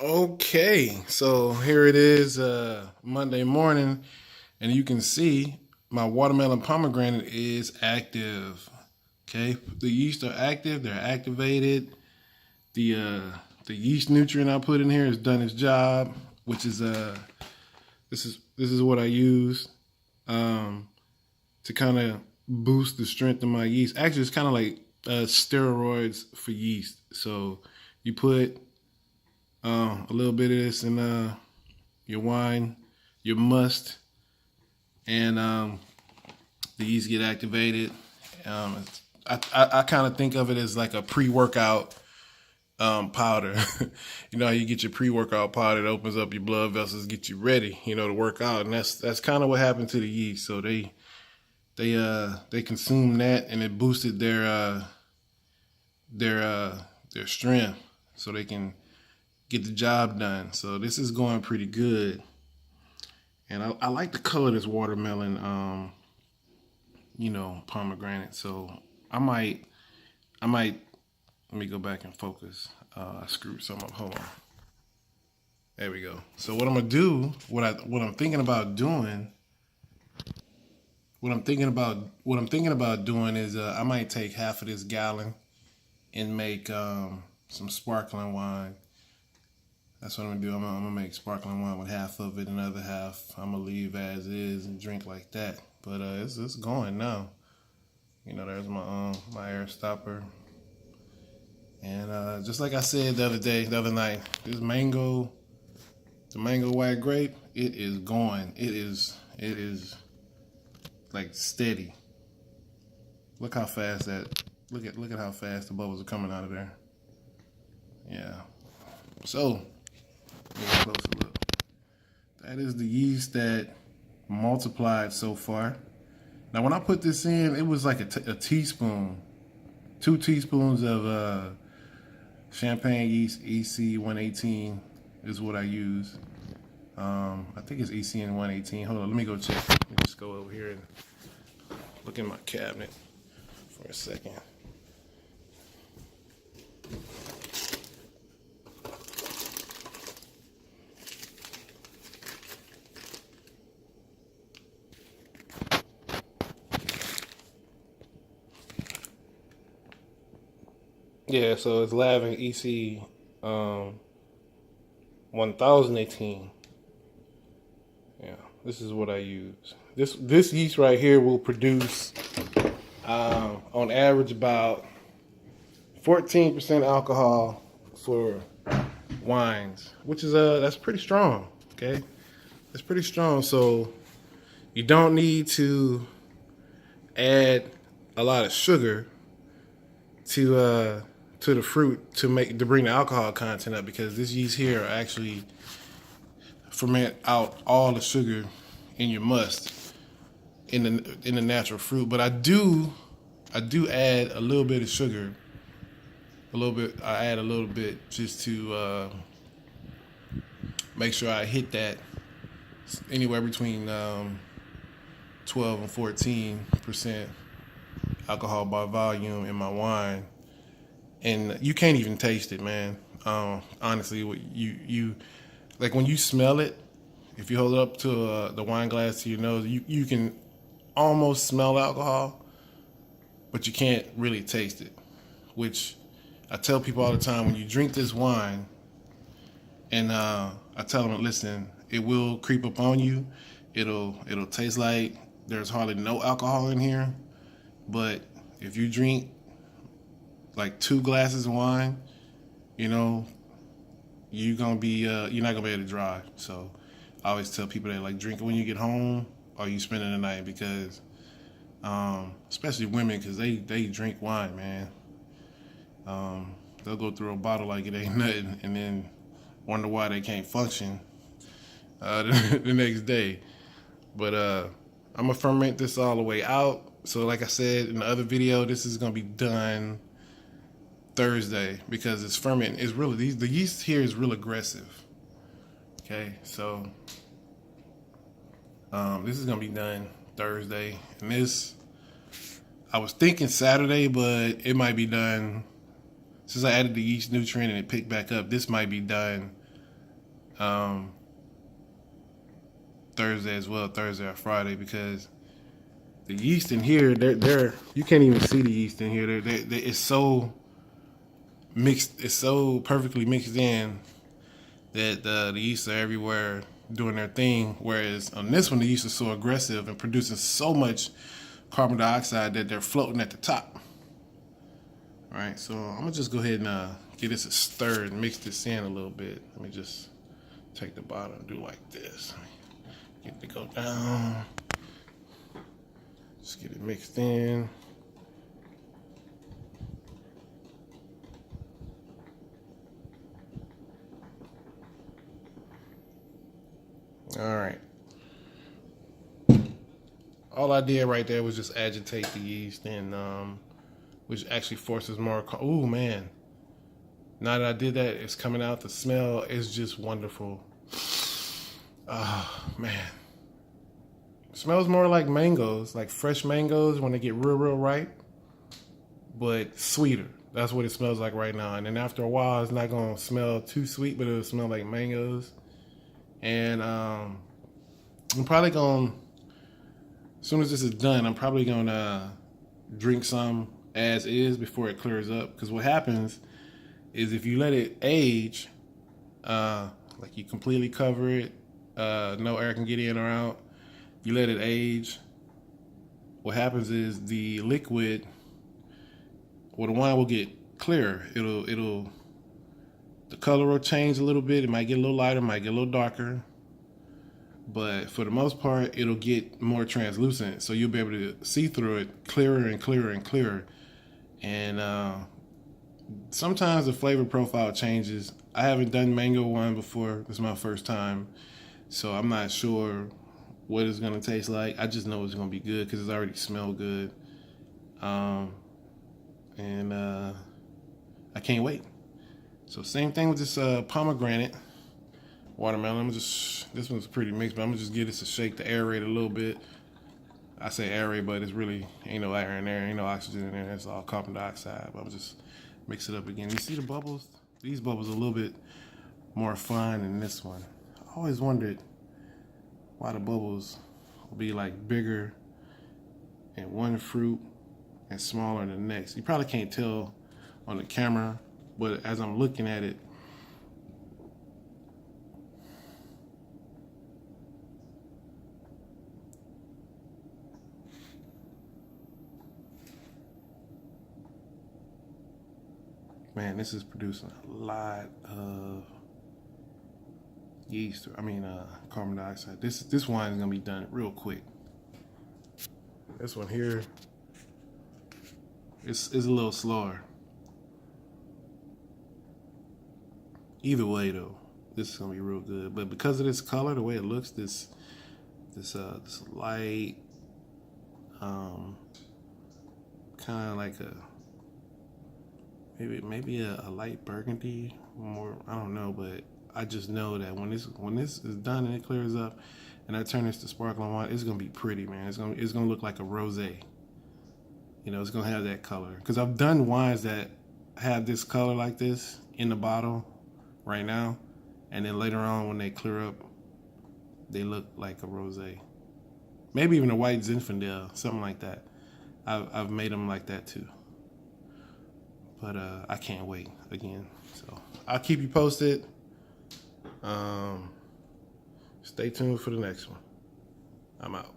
Okay, so here it is, Monday morning, and you can see my watermelon pomegranate is active. Okay, the yeast are active; they're activated. The uh, the yeast nutrient I put in here has done its job, which is this is what I use to kind of boost the strength of my yeast. Actually, it's kind of like steroids for yeast. So you put a little bit of this in your wine, your must, and the yeast get activated. I kind of think of it as like a pre-workout powder. You know how you get your pre-workout powder that opens up your blood vessels, get you ready, to work out, and that's kind of what happened to the yeast. So they consumed that, and it boosted their strength, so they can get the job done. So this is going pretty good. And I like the color of this watermelon, pomegranate. So I might, let me go back and focus. I screwed some up. Hold on. There we go. So what I'm gonna do, what I'm thinking about doing, what I'm thinking about doing is I might take half of this gallon and make some sparkling wine. That's what I'm gonna do. I'm gonna make sparkling wine with half of it, and the other half I'm gonna leave as is and drink like that. But it's going now. There's my air stopper, and just like I said the other night, the mango white grape, it is going. It is like steady. Look how fast that. Look at how fast the bubbles are coming out of there. Yeah. So, get a closer look. That is the yeast that multiplied so far. Now, when I put this in, it was like a teaspoon, 2 teaspoons of champagne yeast. EC 118 is what I use. I think it's ECN 118. Hold on, let me go check. Let me just go over here and look in my cabinet for a second. Yeah, so it's Lavin EC 1018. Yeah, this is what I use. This yeast right here will produce on average about 14% alcohol for wines, which is that's pretty strong. Okay, that's pretty strong. So you don't need to add a lot of sugar to the fruit to bring the alcohol content up, because this yeast here actually ferment out all the sugar in your must in the natural fruit. But I do add a little bit of sugar, a little bit. I add a little bit just to make sure I hit that anywhere between 12 and 14% alcohol by volume in my wine, and you can't even taste it, man. Honestly, you like when you smell it. If you hold it up to the wine glass to your nose, you can almost smell alcohol, but you can't really taste it. Which I tell people all the time, when you drink this wine, and I tell them, listen, it will creep up on you. It'll taste like there's hardly no alcohol in here, but if you drink like 2 glasses of wine, you know, you're not gonna be able to drive. So I always tell people that, like, drink it when you get home or you spending the night, because especially women, because they drink wine, man. They'll go through a bottle like it ain't nothing, and then wonder why they can't function the next day. But I'm gonna ferment this all the way out. So like I said in the other video, this is gonna be done Thursday, because it's fermenting. It's really, the yeast here is real aggressive. Okay, so this is gonna be done Thursday, and this, I was thinking Saturday, but it might be done, since I added the yeast nutrient and it picked back up. This might be done Thursday as well, Thursday or Friday, because the yeast in here, they're you can't even see the yeast in here. It's so mixed, it's so perfectly mixed in that the yeast are everywhere doing their thing. Whereas on this one, the yeast is so aggressive and producing so much carbon dioxide that they're floating at the top. All right, so I'm gonna just go ahead and get this stirred and mix this in a little bit. Let me just take the bottom and do like this. Get it to go down. Just get it mixed in. All right. All I did right there was just agitate the yeast, and which actually forces more. Oh man! Now that I did that, it's coming out. The smell is just wonderful. Oh man! It smells more like mangoes, like fresh mangoes when they get real ripe, but sweeter. That's what it smells like right now. And then after a while, it's not gonna smell too sweet, but it'll smell like mangoes. And I'm probably gonna, as soon as this is done, I'm probably gonna drink some as is before it clears up. Because what happens is if you let it age, like you completely cover it, no air can get in or out, you let it age, what happens is the liquid, well, the wine will get clearer. The color will change a little bit. It might get a little lighter, might get a little darker. But for the most part, it'll get more translucent. So you'll be able to see through it clearer and clearer and clearer. And sometimes the flavor profile changes. I haven't done mango wine before. This is my first time. So I'm not sure what it's going to taste like. I just know it's going to be good because it's already smelled good. And I can't wait. So same thing with this pomegranate watermelon. This one's pretty mixed, but I'm gonna just give this a shake to aerate a little bit. I say aerate, but it's really ain't no air in there, ain't no oxygen in there. It's all carbon dioxide. But I'm just mix it up again. You see the bubbles? These bubbles are a little bit more fine than this one. I always wondered why the bubbles will be like bigger in one fruit and smaller in the next. You probably can't tell on the camera, but as I'm looking at it, man, this is producing a lot of yeast, carbon dioxide. This wine is gonna be done real quick. This one here is a little slower. Either way though, this is gonna be real good. But because of this color, the way it looks, this light, kind of like maybe a light burgundy, more, I don't know, but I just know that when this is done and it clears up, and I turn this to sparkling wine, it's gonna be pretty, man. It's gonna look like a rosé. You know, it's gonna have that color. Because I've done wines that have this color like this in the bottle right now, and then later on when they clear up, they look like a rosé. Maybe even a white Zinfandel, something like that. I've made them like that too. But I can't wait again. So I'll keep you posted. Stay tuned for the next one. I'm out.